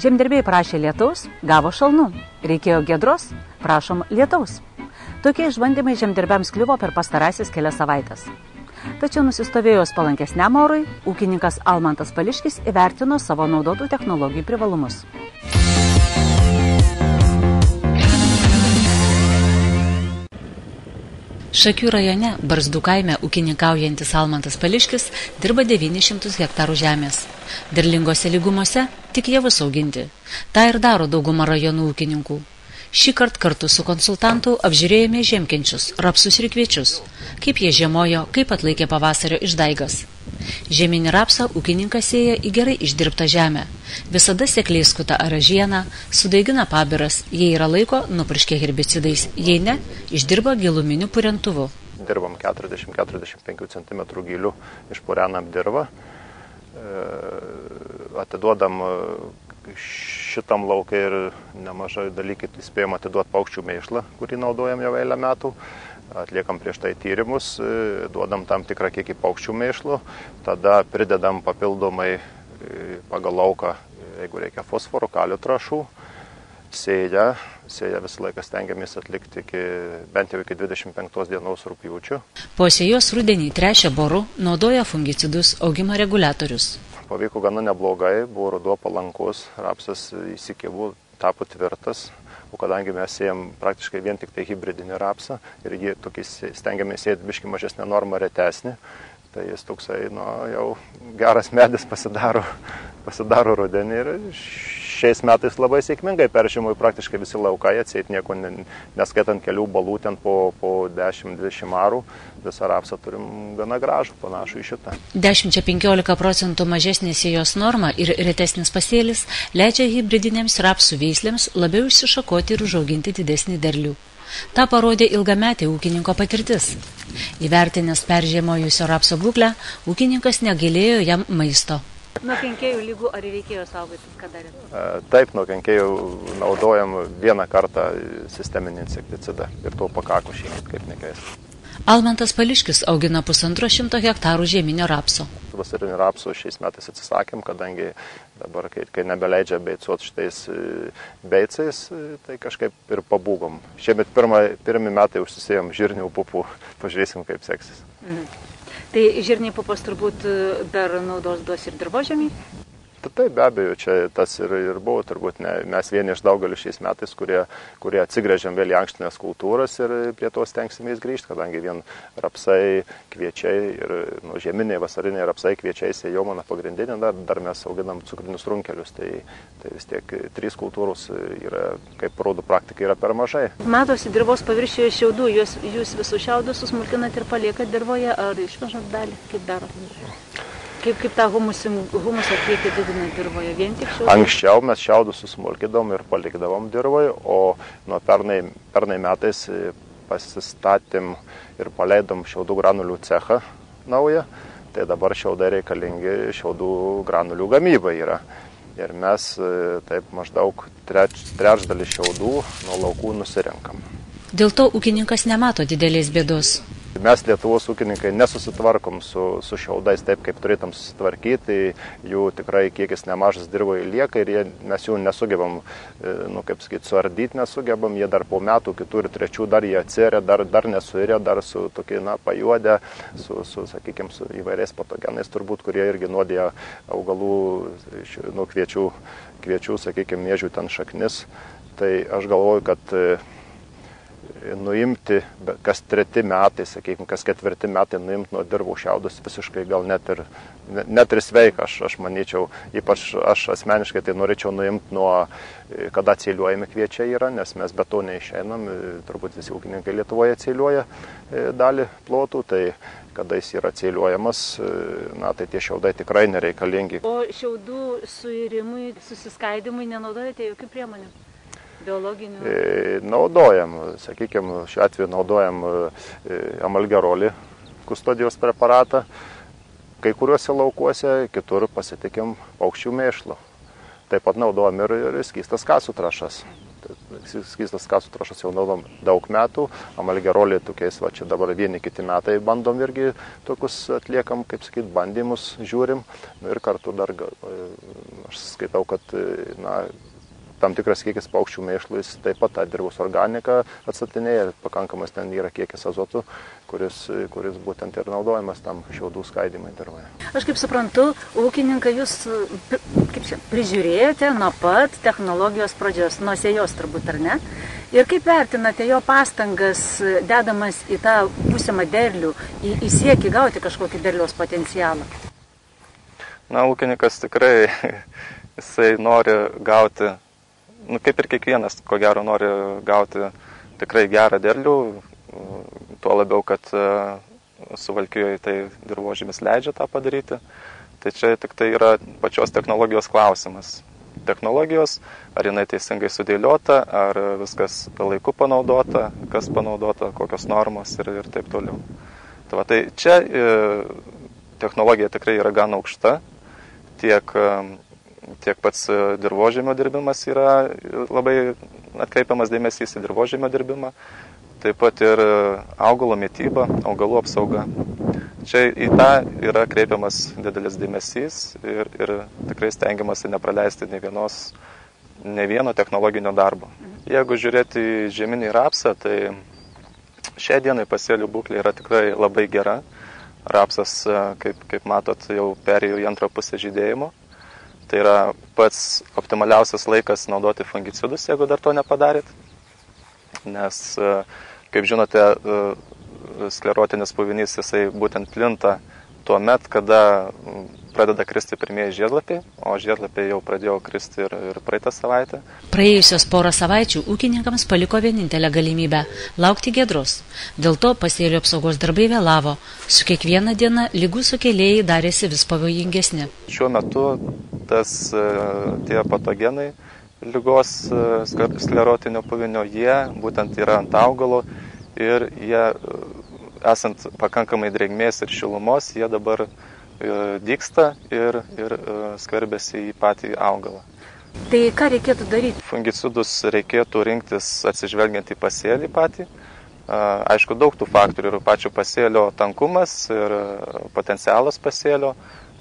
Žemdirbiai prašė lietaus, gavo šalnų. Reikėjo giedros, prašom lietaus. Tokie išbandymai žemdirbiams kliuvo per pastarasis kelias savaitės. Tačiau nusistovėjus palankesniam orui, ūkininkas Almantas Pališkis įvertino savo naudotų technologijų privalumus. Šakių rajone, Barzdų kaime, ūkininkaujantis Almantas Pališkis dirba 900 hektarų žemės. Derlingose lygumose tik javus auginti. Ta ir daro dauguma rajonų ūkininkų. Šįkart kartu su konsultantu apžiūrėjome žiemkenčius, rapsus ir kviečius. Kaip jie žiemojo, kaip atlaikė pavasario išdaigas. Žieminį rapsą ūkininkas sėja į gerai išdirbtą žemę. Visada sekliai skuta aražieną, sudaigina pabiras, jei yra laiko, nupurškia herbicidais, jei ne, išdirba giluminiu purentuvu. Dirbam 40-45 cm gilių, išpurenam dirvą, atiduodam šitam laukai ir nemažai dalykai spėjom atiduoti paukščių mėšlą, kurį naudojam jau eilę metų. Atliekam prieš tai tyrimus, duodam tam tikrą kiekį paukščių mėšlų, tada pridedam papildomai pagal lauką, jeigu reikia fosforo, kalio trąšų, sėją visą laiką stengiamės atlikti bent jau iki 25 dienos rugpjūčio. Po sėjos rudenį tręšia boru, naudoja fungicidus, augimo reguliatorius. Pavyko gana neblogai, buvo ruduo palankus, rapsas įsikėbų, tapo tvirtas. O kadangi mes sėjam praktiškai vien tik tai hibridinį rapsą ir jį stengiamės sėti biškį mažesnę normą retesnį, tai jis toksai, jau geras medis pasidaro rudenį ir šiais metais labai sėkmingai peržiemojo praktiškai visi laukai, atseit nieko neskaitant kelių balų ten po 10-20 arų, visą rapsą turim gana gražų, panašų į šitą. 10-15% mažesnė sėjos norma ir retesnis pasėlis leidžia hibridinėms rapsų veislėms labiau išsišakoti ir užauginti didesnį derlių. Ta parodė ilgametė ūkininko patirtis. Įvertinęs peržiemojusio rapso būklę, ūkininkas negailėjo jam maisto. Nuo kenkėjų lygų ar reikėjo saugotis, ką darėte? Taip, nuo kenkėjų naudojam vieną kartą sisteminį insekticidą ir to pakako šiemet, kaip nekeista. Almantas Pališkis augina 150 hektarų žieminio rapso. Vasarinio rapso šiais metais atsisakėm, kadangi dabar, kai nebeleidžia beicuoti šitais beicais, tai kažkaip ir pabūgom. Šiemet pirmi metai užsisėjom žirnių pupų, pažiūrėsim, kaip seksis. Tai žirniai pupas turbūt dar naudos duos ir dirvožemį? Taip, be abejo, čia tas ir buvo, turbūt mes vieni iš daugelių šiais metais, kurie atsigręžiam vėl į ankštinės kultūras ir prie to stengsimės grįžti, kadangi vien rapsai, kviečiai ir žieminiai, vasariniai rapsai, kviečiai, sėjomana pagrindinė, dar mes auginam cukrinius runkelius, tai vis tiek 3 kultūros yra, kaip rodo praktika, yra per mažai. Matosi dirvos paviršiuje šiaudų, jūs visus šiaudus susmulkinat ir paliekat dirvoje, ar išvežat dalį, kaip darot? Kaip tą humusą kiekį didinat dirvoje, vien tik šiaudų? Anksčiau mes šiaudus susmulkydavom ir palikdavom dirvoje, o nuo pernai metais pasistatėm ir paleidom šiaudų granulių cechą naują, tai dabar šiaudai reikalingi šiaudų granulių gamybai yra. Ir mes taip maždaug trečdalį šiaudų nuo laukų nusirenkam. Dėl to ūkininkas nemato didelės bėdos. Mes Lietuvos ūkininkai nesusitvarkom su šiaudais taip, kaip turėtum susitvarkyti, jų tikrai kiekis nemažas dirvoje lieka ir mes jų nesugebam, suardyti nesugebam, jie dar po metų, kitų ir trečių dar jie atsirė, dar nesuirė, dar su tokie, pajuodę, su įvairiais patogenais turbūt, kurie irgi nuodėja augalų, kviečių, miežių ten šaknis. Tai aš galvoju, kad nuimti kas 3 metai, kas 4 metai nuimti nuo dirvų šiaudus visiškai gal net ir sveika, aš manyčiau, ypač aš asmeniškai tai norėčiau nuimti nuo, kada atsėliuojami kviečiai yra, nes mes be to neišeinam, turbūt visi ūkininkai Lietuvoje atsėliuoja dalį plotų, tai kada jis yra atsėliuojamas, tai tie šiaudai tikrai nereikalingi. O šiaudų suirimui, susiskaidimui nenaudojate jokių priemonių? Biologinių? Naudojam, šiuo atveju naudojam amalgerolį, kustodijos preparatą, kai kuriuose laukuose, kitur pasitikim paukščių mėšlo. Taip pat naudojam ir skystas kasų trąšas. Skystas kasų trąšas jau naudojam daug metų, amalgerolį tokiais, čia dabar vieni kiti metai bandom irgi tokius atliekam, bandymus žiūrim, ir kartu dar aš skaitau, kad tam tikras kiekis paukščių mėšlų, jis taip pat tą dirvos organiką atstatinėja ir pakankamas ten yra kiekis azotų, kuris būtent ir naudojamas tam šiaudų skaidymui dirvoje. Aš kaip suprantu, ūkininkai jūs prižiūrėjote nuo pat technologijos pradžios, nuo sėjos turbūt, ar ne? Ir kaip vertinate jo pastangas dedamas į tą būsimą derlių, į siekį gauti kažkokį derliaus potencialą? Na, ūkininkas tikrai, jisai nori gauti, kaip ir kiekvienas, ko gero, nori gauti tikrai gerą derlių, tuo labiau, kad Suvalkijoje tai dirvožemis leidžia tą padaryti. Tai čia tik tai yra pačios technologijos klausimas. Technologijos, ar jinai teisingai sudėliota, ar viskas laiku panaudota, kas panaudota, kokios normos ir taip toliau. Tai čia technologija tikrai yra gan aukšta, tiek pats dirvožemio dirbimas yra labai atkreipiamas dėmesys į dirvožemio dirbimą, taip pat ir augalo mityba, augalų apsauga. Čia į tą yra kreipiamas didelis dėmesys ir tikrai stengiamasi nepraleisti ne vieno technologinio darbo. Jeigu žiūrėti į žieminį rapsą, tai šiai dienai pasėlių būklė yra tikrai labai gera. Rapsas, kaip matot, jau perėjo į antrą pusę žydėjimo. Tai yra pats optimaliausias laikas naudoti fungicidus, jeigu dar to nepadarėt. Nes, kaip žinote, sklerotinis puvinys jisai būtent plinta tuo met, kada pradeda kristi pirmieji žiedlapiai, o žiedlapiai jau pradėjo kristi ir praeitą savaitę. Praėjusios porą savaičių ūkininkams paliko vienintelę galimybę – laukti giedros. Dėl to pasėlių apsaugos darbai vėlavo. Su kiekviena diena ligų sukėlėjai darėsi vis pavojingesni. Šiuo metu tie patogenai ligos sklerotinio puvinio, jie būtent yra ant augalo ir jie, esant pakankamai drėgmės ir šilumos, jie dabar dygsta ir skverbiasi į patį augalą. Tai ką reikėtų daryti? Fungicidus reikėtų rinktis atsižvelgiant į pasėlį patį. Aišku, daug tų faktorių yra pačio pasėlio tankumas ir potencialas pasėlio,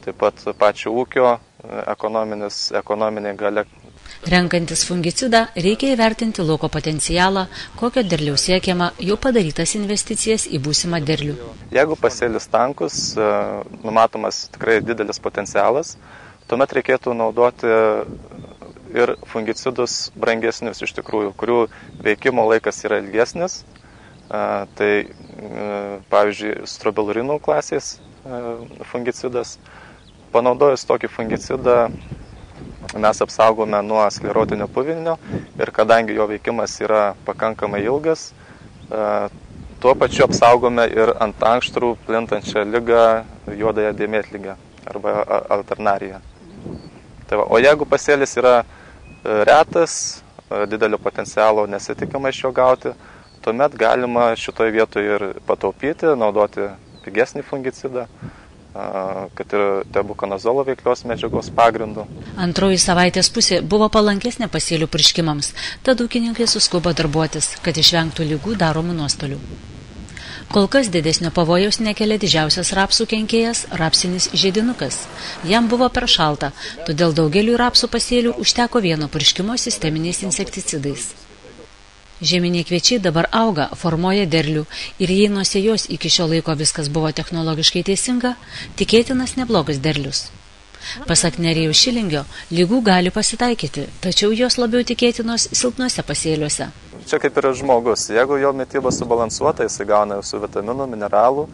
taip pat pačio ūkio ekonominė galia. Renkantis fungicidą reikia įvertinti lauko potencialą, kokio derliaus siekiama, jau padarytas investicijas į būsimą derlių. Jeigu pasėlis tankus, numatomas tikrai didelis potencialas, tuomet reikėtų naudoti ir fungicidus brangesnius iš tikrųjų, kurių veikimo laikas yra ilgesnis. Tai, pavyzdžiui, strobilurinų klasės fungicidas. Panaudojus tokį fungicidą, mes apsaugome nuo sklerotinio puvinio ir kadangi jo veikimas yra pakankamai ilgas, tuo pačiu apsaugome ir ant ankštrų plintančią ligą juodąją dėmėtligę arba alternariją. O jeigu pasėlis yra retas, didelio potencialo nesitikima iš jo gauti, tuomet galima šitoje vietoje ir pataupyti, naudoti pigesnį fungicidą, kad ir tebukonazolo veiklios medžiagos pagrindu. Antroji savaitės pusė buvo palankesnė pasėlių purškimams, tad ūkininkai suskubo darbuotis, kad išvengtų ligų daromų nuostolių. Kol kas didesnio pavojaus nekelia didžiausias rapsų kenkėjas – rapsinis žiedinukas. Jam buvo per šalta, todėl daugeliui rapsų pasėlių užteko vieno purškimo sisteminiais insekticidais. Žieminiai kviečiai dabar auga, formuoja derlių ir jei nuo sėjos iki šio laiko viskas buvo technologiškai teisinga, tikėtinas neblogas derlius. Pasak Nerijaus Šilingio, ligų gali pasitaikyti, tačiau jos labiau tikėtinos silpnuose pasėliuose. Čia kaip ir žmogus, jeigu jo mityba subalansuota, jis gauna visų vitaminų, mineralų,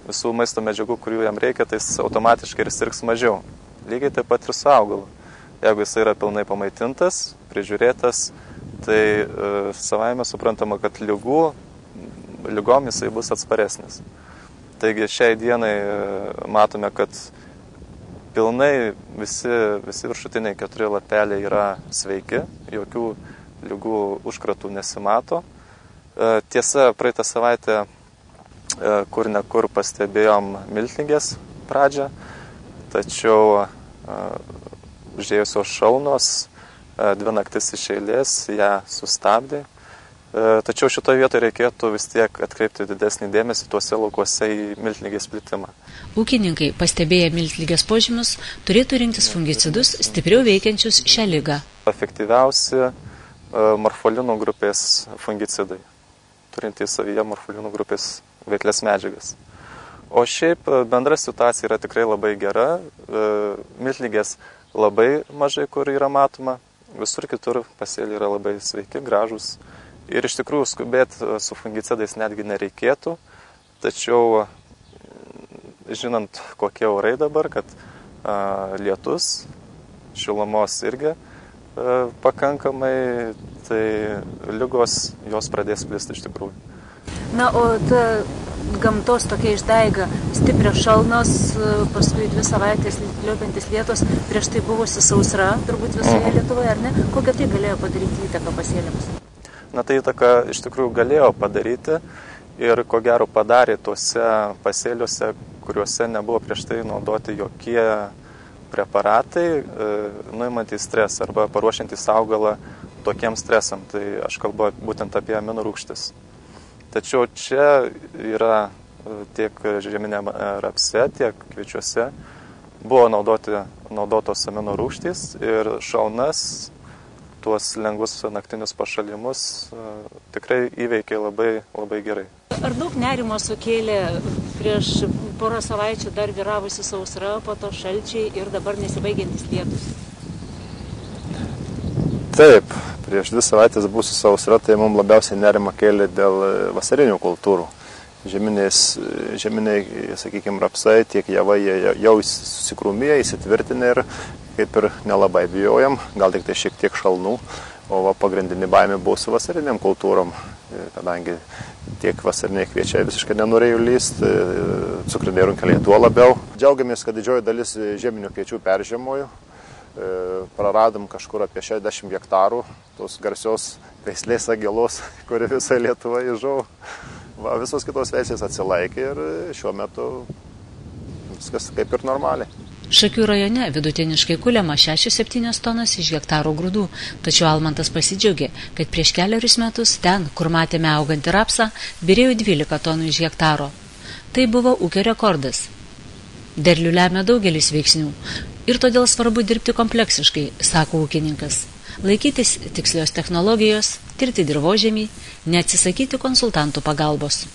visų maisto medžiagų, kurių jam reikia, tai jis automatiškai ir sirgs mažiau. Lygiai taip pat ir su augalu. Jeigu jis yra pilnai pamaitintas, prižiūrėtas, tai savaime suprantama, kad lygom jisai bus atsparesnis. Taigi šiai dienai matome, kad pilnai visi viršutiniai 4 lapeliai yra sveiki, jokių ligų užkratų nesimato. Tiesa, praeitą savaitę kur nekur pastebėjom miltligės pradžią, tačiau užėjusios šalnos 2 naktis iš eilės ją sustabdė Tačiau šitoje vietoje reikėtų vis tiek atkreipti didesnį dėmesį tuose laukuose į miltlygės plitimą. Ūkininkai, pastebėję miltlygės požymius, turėtų rinktis fungicidus stipriau veikiančius šią ligą. Efektyviausi morfolinų grupės fungicidai, turintys savyje morfolinų grupės veiklias medžiagas. O šiaip bendra situacija yra tikrai labai gera, miltlygės labai mažai kur yra matoma, visur kitur pasėliai yra labai sveiki, gražūs. Ir iš tikrųjų skubėti su fungicidais netgi nereikėtų, tačiau žinant kokie orai dabar, kad lietus, šilumos irgi pakankamai, tai ligos jos pradės plisti iš tikrųjų. Na, o ta gamtos tokia išdaiga, stiprios šalnos, paskui 2 savaitės liaupiantis lietus, prieš tai buvusi sausra, turbūt visoje Lietuvoje, ar ne? Kokią tai galėjo padaryti įtaką pasėliams? Na, tai įtaką iš tikrųjų galėjo padaryti ir ko gero padarė tuose pasėliuose, kuriuose nebuvo prieš tai naudoti jokie preparatai, nuimantys stresą arba paruošiantys augalą tokiem stresam. Tai aš kalbu būtent apie aminorūgštis. Tačiau čia yra tiek žieminėm rapse, tiek kviečiuose buvo naudotos aminorūgštys ir šalnas tuos lengvus naktinius pašalimus tikrai įveikė labai, labai gerai. Ar daug nerimo sukėlė prieš porą savaičių dar vyravusi sausra, po to šalčiai ir dabar nesibaigiantis lietus? Taip, prieš 2 savaitės buvusi sausra, tai mums labiausiai nerima kėlė dėl vasarinių kultūrų. Žieminiai, sakykime, rapsai, tiek javai, jie jau susikrūmėję, įsitvirtinę ir kaip ir nelabai bijojam, gal tik tai šiek tiek šalnų, o pagrindinė baimė buvo su vasariniam kultūrom, kadangi tiek vasariniai kviečiai visiškai nenorėjo lysti, cukriniai runkeliai tuo labiau. Džiaugiamės, kad didžioji dalis žieminių kviečių peržiemojo, praradom kažkur apie 60 hektarų, tos garsios veislės agelos, kuri visai Lietuvoje žuvo. Visos kitos veislės atsilaikė ir šiuo metu viskas kaip ir normaliai. Šakių rajone vidutiniškai kuliama 6-7 tonas iš hektaro grūdų, tačiau Almantas pasidžiaugė, kad prieš kelerius metus ten, kur matėme augantį rapsą, byrėjo 12 tonų iš hektaro. Tai buvo ūkio rekordas. Derlių lemia daugelis veiksnių ir todėl svarbu dirbti kompleksiškai, sako ūkininkas. Laikytis tikslios technologijos, tirti dirvožemį, neatsisakyti konsultantų pagalbos.